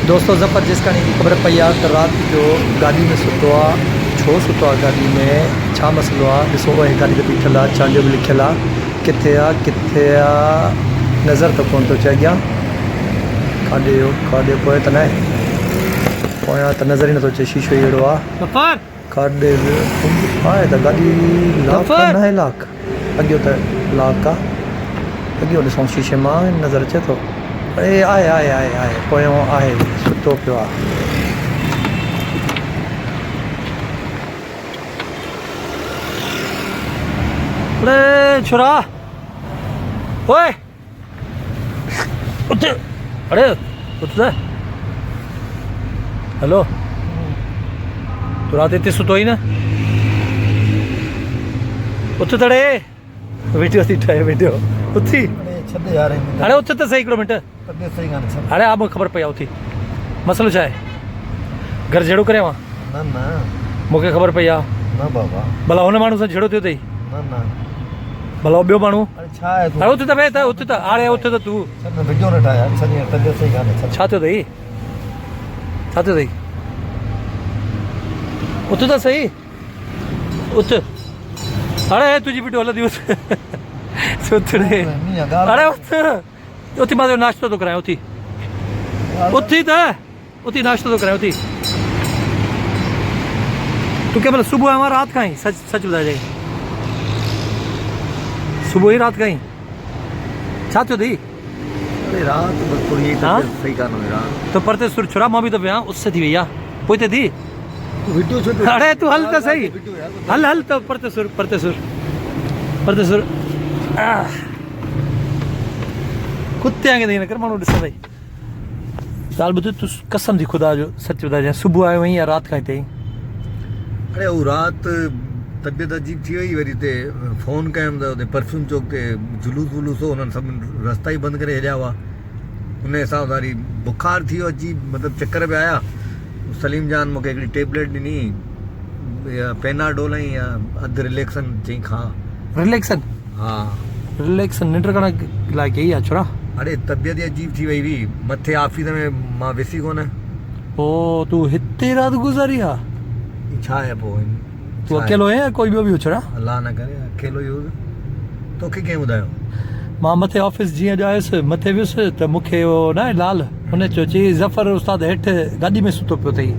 दोस्तों ज़फ़र जिसका नहीं ख़बर पई आहे त राति जो गाॾी में सुतो आहे, छो सुतो आहे गाॾी में, छा मसइलो आहे। ॾिसो उहे गाॾी ते बीठल आहे, चांडियो बि लिखियलु आहे, किथे आहे नज़र त कोन थो अचे अॻियां, काॾे पोइ त न आहे, पोयां त नज़र ई नथो अचे, शीशो ई अहिड़ो आहे, काॾे आहे त गाॾी लॉक न आहे, लॉक अॻियो त लॉक आहे, अॻियो ॾिसूं शीशे मां नज़र अचे थो, आहे पोयों आहे, सुतो पियो आहे। अरे छुरा ओए उठ, अरे उठ जा, हेलो तू रात इतनी सुतो ही ना, उठ तड़े वीडियो थी ठाहे, वीडियो उथी अरे उठ तो सही हिकिड़ो मिंट, अरे आप ख़बर पई आहे उथी, मसलो छा आहे, घर झेड़ो करे वहाँ न मूंखे ख़बर पई आहे, न बाबा भला हुन माण्हू सां झेड़ो थियो अथई, न भला ॿियो माण्हू, अरे छा आहे तू, अरे उथ त भई त उथ त, अरे उथ त तूं, वीडियो न ठाहे यार, सॼी तबियत सही कान्हे, छा थियो अथई, छा थियो अथई, उथ त सही, उथ, अरे तुंहिंजी वीडियो हलंदी, उथ रे, अरे उथ उथी, मां नाश्तो थो करायां, उथी उथी त उथी नाश्तो थो करायां, उथी तूं कंहिं महिल सुबुह आयो राति खां ई, सच ॿुधाइजांइ, सुबुह ही राति खां ई, छा थियो अथई, अरे रात बस थोड़ी तबियत सही कान हुई रात, तो परते सुर छुरा, मां बि त वियां, उस थी वई आहे, पोइ त थी, वीडियो छो, अरे तूं हल त सही, हल त परते सुर कुत्ते वांगुरु न कर, माण्हू ॾिसंदई, ॻाल्हि ॿुध, तूं कसम थी ख़ुदा जो सच ॿुधाइजांइ, सुबुह आयो वहीं या राति खां हिते, अरे वो रात तबियत अजीब थी वई, वरी ते फोन कयमि त उते परफ्यूम चौक ते जुलूस वुलूस हो, उन्हनि सभिनि रस्ता ई बंदि करे हलिया हुआ, उन हिसाब सां वरी बुखार थी वियो अजीब, मतिलबु चक्कर पिया आया, सलीम जान मूंखे हिकिड़ी टेबलेट ॾिनी, पेनाडोल ऐं या अधु रिलैक्सन चई खा, रिलैक्सन, हा रिलैक्सन निंड करण लाइ कई आहे छोरा, अरे तबियत ई अजीब थी वई हुई, मथे ऑफिस में मां विसी कोन, पोइ तूं हिते राति गुज़ारी आहे, छा आहे पोइ, तूं अकेलो आहे या कोई ॿियो बि हो छोरा, अल्लाह न करे अकेलो ई हो, तोखे कंहिं ॿुधायो, मां मथे ऑफिस जीअं आयुसि, मथे वियुसि त मूंखे उहो न आहे लाल, हुन चयो चई ज़फ़र उस्ताद हेठि गाॾी में सुतो पियो अथई,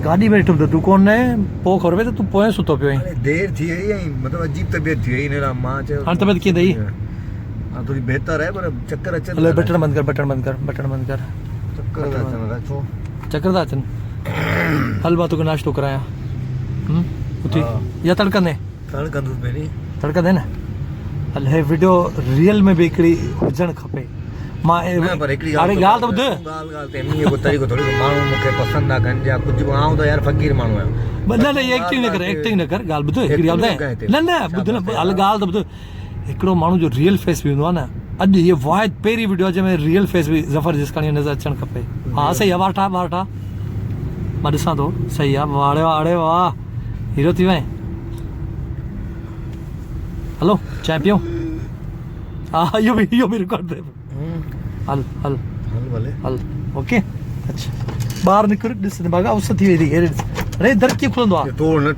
गाॾी में ॾिठुमि त तूं कोन आहे, पोइ ख़बर पई त तूं पोइ सुतो पियो आहीं, देर थी वई ऐं मतिलबु अजीब तबियत थी वई, हिन लाइ मां चयो हाणे तबियत कीअं अथई, हाँ थोड़ी बेहतर है, पर चक्कर अचनि, हलो बटन बंदि कर, चक्कर था अचनि, छो चक्कर था अचनि, हल मां तोखे नाश्तो करायां, उथी या तड़कंदे तड़कंदुसि पहिरीं, तड़कंदे न, हल हे वीडियो रियल में बि हिकिड़ी हुजणु खपे, मां पर हिकिड़ी अरे ॻाल्हि त ॿुध, ॻाल्हि ते ईअं को तरीक़ो थोरी माण्हू मूंखे पसंदि आहे कनि या कुझु, आऊं त यार फ़क़ीर माण्हू आहियां, न एक्टिंग न कर, ॻाल्हि ॿुध, हिकिड़ी ॻाल्हि न ॿुध न, हल ॻाल्हि त ॿुध, हिकिड़ो माण्हू जो रियल फेस बि हूंदो आहे न, अॼु हीअ वाहिद पहिरीं वीडियो जंहिंमें रियल फेस बि ज़फ़र जिसकाणी नज़र अचणु खपे, हा सही आहे, वार ठाह, मां ॾिसां थो, सही आहे, अड़े वाह हीरो थी वएं, हलो चांहि पियूं, हा इहो बि रिकॉर्ड थिए, हल भले ओके, अच्छा ॿाहिरि निकिर, ॾिस भागा उस थी वई, अरे दर कीअं खुलंदो आहे, तोड़ न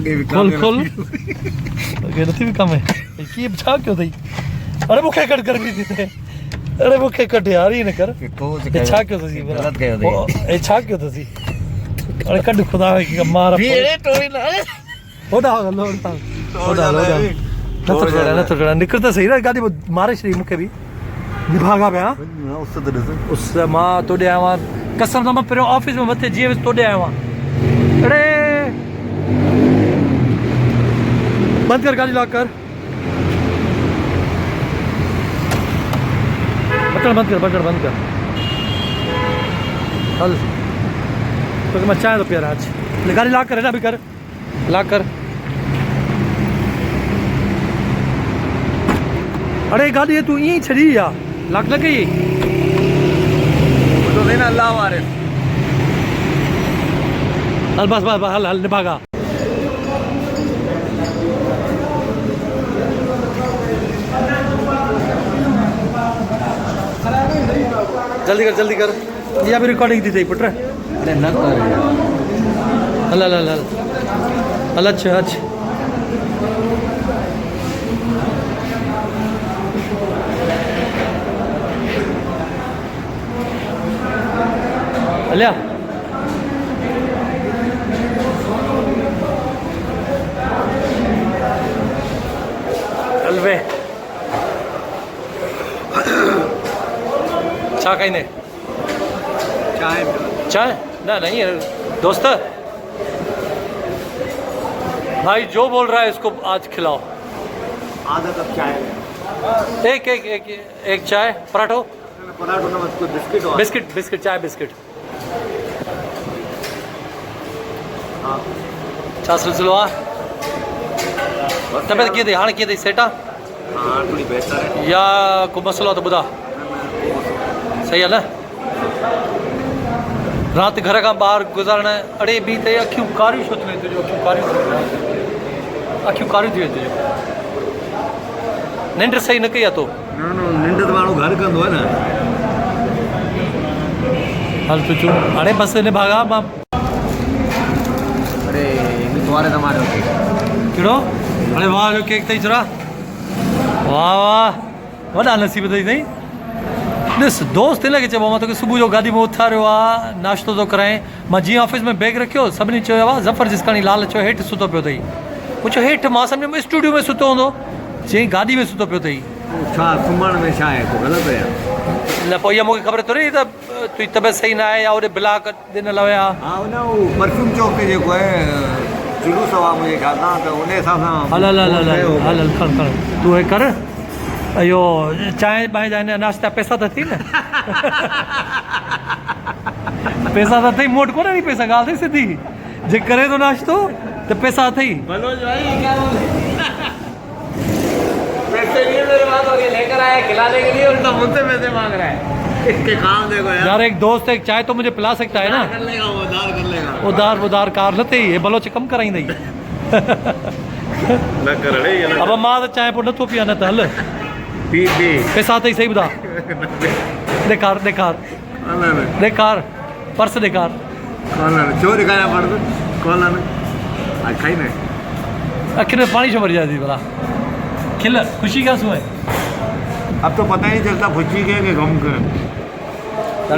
के खोल नथी बि कम आहे, कीअं छा कयो अथई, अरे मूंखे कट गर्मी थी थिए, अरे मूंखे कट यार ई न कर, छा कयो अथई, ग़लति कयो अथई, छा कयो अथई, अरे कढ ख़ुदा मार, नथो चढ़ा, निकिर त सही न, गाॾी मारे छॾी मूंखे बि, निभागा पिया, उस मां तोॾे आयो आहियां, कसम सां मां पहिरियों ऑफिस में मथे जीअं वियुसि तोॾे आयो आहियां, अड़े बंदि कर गाॾी, लॉक कर, बटन बंदि कर, हल तोखे मां चांहि थो पीआरां, अच गाॾी लॉक कर, हेॾा बि कर, लॉक कर, अरे गाॾी तूं ईअं ई छॾी आहे, लॉक न कई, अल्लाह वारे, हल बस हल निभागा, जल्दी कर या भी रिकॉर्डिंग थी पुट अरे न कर हल हल हल हल हल अच्छा अच्छा हलिया हलवे चाय कहीं ने चाय चाय ना नहीं है दोस्त भाई जो बोल रहा है इसको आज खिलाओ आधा कप चाय एक एक एक एक चाय पराठो पराठो ना मत बिस्किट और बिस्किट बिस्किट चाय बिस्किट हाँ छा सिलसिलो आहे तबियत कीअं अथई हाणे कीअं अथई सेट आहे हाँ थोड़ी बेहतर है या को मसलो आहे त ॿुधा सही आहे न राति घर खां ॿाहिरि गुज़ारण अड़े बि त अखियूं कारियूं छो थी वञे तुंहिंजो अखियूं कारियूं थी वञे तुंहिंजो निंड सही न कई आहे तो न निंड त माण्हू घर कंदो आहे न हल तूं चूं हाणे बसि हिन भागा मां अरे तुम्हारे जमाने में कहिड़ो हाणे वाह जो केक अथई चुरा वाह वाह वॾा नसीब अथई अथई ॾिस दोस्त हिन खे चइबो मां तोखे सुबुह जो गाॾी में उथारियो आहे नाश्तो थो कराए मां जीअं ऑफिस में बैग रखियो सभिनी चयो आहे ज़फ़र जिसकानी लाल चयो हेठि सुतो पियो अथई मूं चयो हेठि मां सम्झो स्टूडियो में सुतो हूंदो चई गाॾी में सुतो पियो अथई छा सुम्हण में छा आहे को ग़लति आहे न पोइ इहा मूंखे ख़बर थोरी त तुंहिंजी तबियत सही न आहे या होॾे ब्लाक ॾिनल हुया हा उन परफ्यूम चौक ते जेको आहे जुलूस आहे मुंहिंजे ख्याल सां त उन हिसाब सां हल हल हल हल हल हल खण खण तूं हे कर इहो चांहि ॿांहि जा हिन नाश्ता पैसा त थी न पैसा त अथई मूं वटि कोन्हे नी पैसा ॻाल्हि अथई सिधी जे करे थो नाश्तो त पैसा अथई मनोज भाई क्या पैसे लिए मेरे पास और ये लेकर आया खिलाने के लिए उल्टा मुझसे पैसे मांग रहा है इसके काम देखो यार एक दोस्त एक चाय तो मुझे पिला सकता है ना कर लेगा वो उधार कर लेगा उधार उधार कार लते ये बलोच कम कराईंदई न कर रे ये अब मां त चांहि पोइ नथो पिया न त हल पी पी पैसा अथई सही ॿुधा ॾेखार ॾेखार ॾेखार पर्स ॾेखार कौन है चोर दिखाया पड़ कौन है आज खाई ना अखियुनि में पाणी छो भरिजाए थी भला खिल ख़ुशी का सुए अब तो पता ही नहीं चलता खुशी के गम के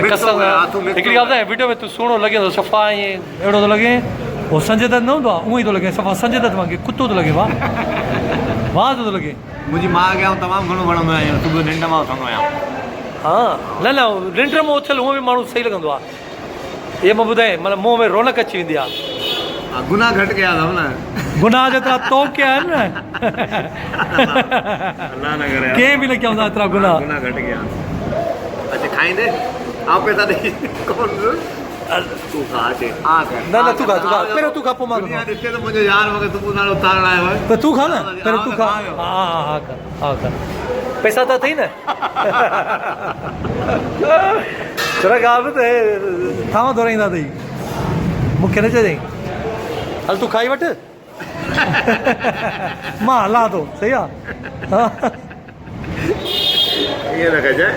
कसम हिकिड़ी ॻाल्हि आहे वीडियो में तूं सुहिणो लॻे थो सफ़ा ईअं अहिड़ो थो लॻे उहो संजय दत्त न हूंदो आहे उअं ई थो लॻे सफ़ा संजय दत्त वांगुरु कुतो थो लॻे वाह वाह थो लॻे मुंहिंजी माउ खे आउं तमामु घणो वणंदो आहियां सुबुह निंड मां उथंदो आहियां हा न न निंड में उथियल उहो बि माण्हू सही लॻंदो आहे इहे मां ॿुधाए मतिलबु मुंहं में रौनक अची वेंदी आहे गुनाह घटि कया अथव न गुनाह जेतिरा तो कया आहिनि न अल्लाह न करे कंहिं बि न कया हूंदा एतिरा गुनाह गुनाह घटि कया अच्छा खाईंदे आउं पैसा ॾेई कोन तूं खा अचे आ कर न न तूं खा पहिरियों तूं खा पोइ मां दुनिया ॾिसे त मुंहिंजो यार मूंखे सुबुह साण उथारण आयो आहे त तूं खा न पहिरियों तूं खा हा हा कर हा कर पैसा त अथई न थोरा ॻाल्हि त थांव दोराईंदा अथई मूंखे न चइजांइ हल तूं खाई वठि मां हलां थो सही आहे ईअं न कजांइ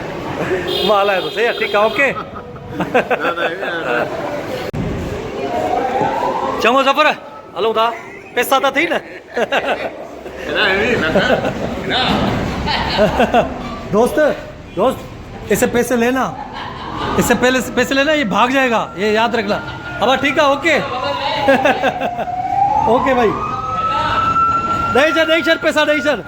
मां हलायां थो सही आहे ठीकु आहे ओके चङो ज़फ़र हलूं था पैसा त अथई न दोस्त दोस्त इससे पैसे लेना इससे पहले पैसे लेना ये भाग जाएगा ये याद रखना अब ठीक है ओके ओके भाई नहीं सर पैसा नहीं सर